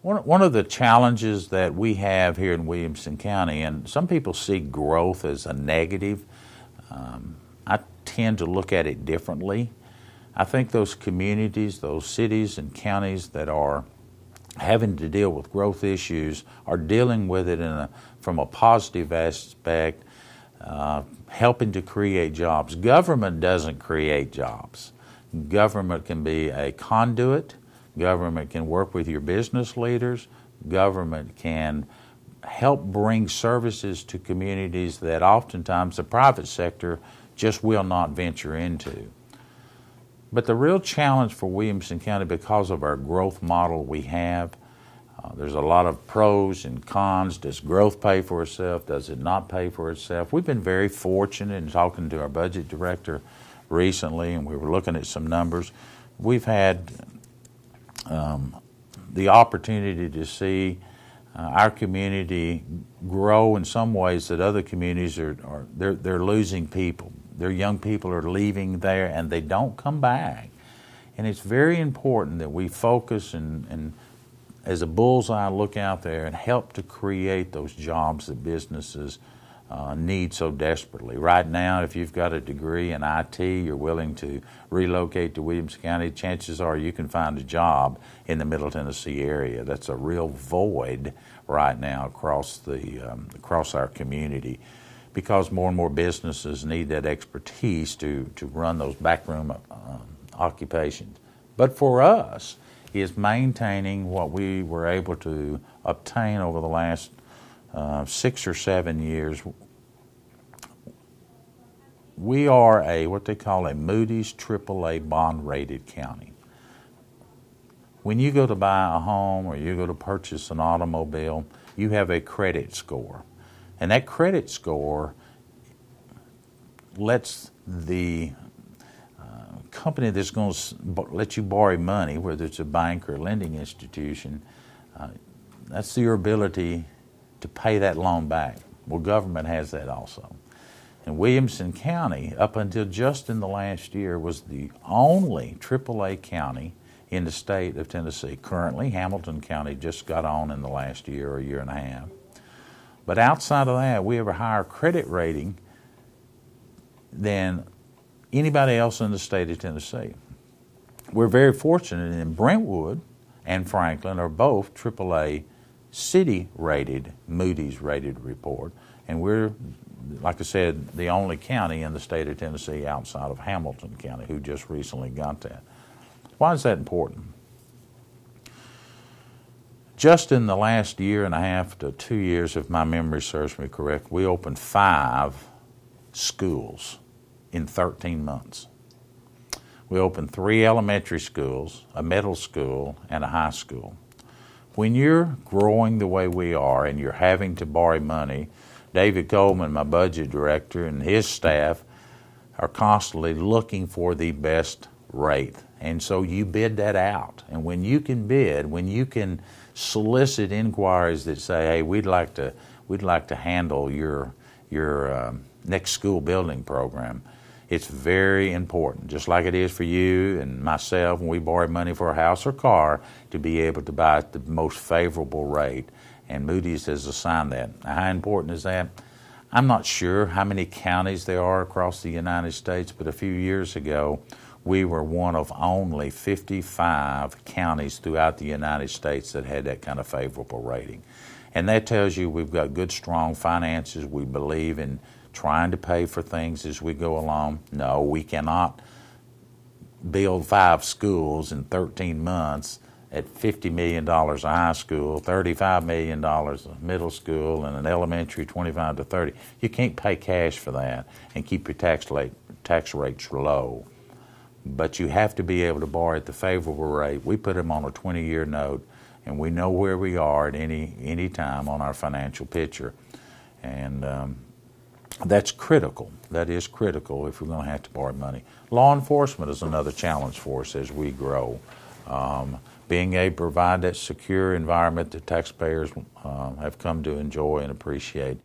One of the challenges that we have here in Williamson County, and some people see growth as a negative, I tend to look at it differently. I think those communities, those cities and counties that are having to deal with growth issues are dealing with it from a positive aspect, helping to create jobs. Government doesn't create jobs. Government can be a conduit. Government can work with your business leaders. Government can help bring services to communities that oftentimes the private sector just will not venture into. But the real challenge for Williamson County, because of our growth model we have, there's a lot of pros and cons. Does growth pay for itself? Does it not pay for itself? We've been very fortunate in talking to our budget director recently, and we were looking at some numbers. We've had the opportunity to see our community grow in some ways that other communities they're losing people. Their young people are leaving there and they don't come back. And it's very important that we focus and as a bullseye look out there and help to create those jobs that businesses need so desperately. Right now, if you've got a degree in IT, you're willing to relocate to Williamson County, chances are you can find a job in the Middle Tennessee area. That's a real void right now across our community, because more and more businesses need that expertise to run those backroom occupations. But for us, is maintaining what we were able to obtain over the last 6 or 7 years. We are what they call a Moodys AAA bond-rated county. When you go to buy a home or you go to purchase an automobile, you have a credit score. And that credit score lets the company that's going to let you borrow money, whether it's a bank or a lending institution, that's your ability to pay that loan back. Well, government has that also. And Williamson County, up until just in the last year, was the only AAA county in the state of Tennessee. Currently, Hamilton County just got on in the last year or year and a half. But outside of that, we have a higher credit rating than anybody else in the state of Tennessee. We're very fortunate in Brentwood and Franklin are both AAA city-rated, Moodys-rated report, and we're, like I said, the only county in the state of Tennessee outside of Hamilton County who just recently got that. Why is that important? Just in the last year and a half to 2 years, if my memory serves me correct, we opened 5 schools in 13 months. We opened 3 elementary schools, a middle school, and a high school. When you're growing the way we are and you're having to borrow money, David Coleman, my budget director, and his staff are constantly looking for the best rate. And so you bid that out. And when you can bid, when you can solicit inquiries that say, hey, we'd like to handle your next school building program, it's very important, just like it is for you and myself when we borrow money for a house or car, to be able to buy at the most favorable rate. And Moodys has assigned that. How important is that? I'm not sure how many counties there are across the United States, but a few years ago, we were one of only 55 counties throughout the United States that had that kind of favorable rating. And that tells you we've got good, strong finances. We believe in trying to pay for things as we go along. No, we cannot build 5 schools in 13 months at $50 million a high school, $35 million a middle school, and an elementary 25 to 30. You can't pay cash for that and keep your tax rates low. But you have to be able to borrow at the favorable rate. We put them on a 20-year note, and we know where we are at any time on our financial picture. And that's critical. That is critical if we're going to have to borrow money. Law enforcement is another challenge for us as we grow. being able to provide that secure environment that taxpayers have come to enjoy and appreciate.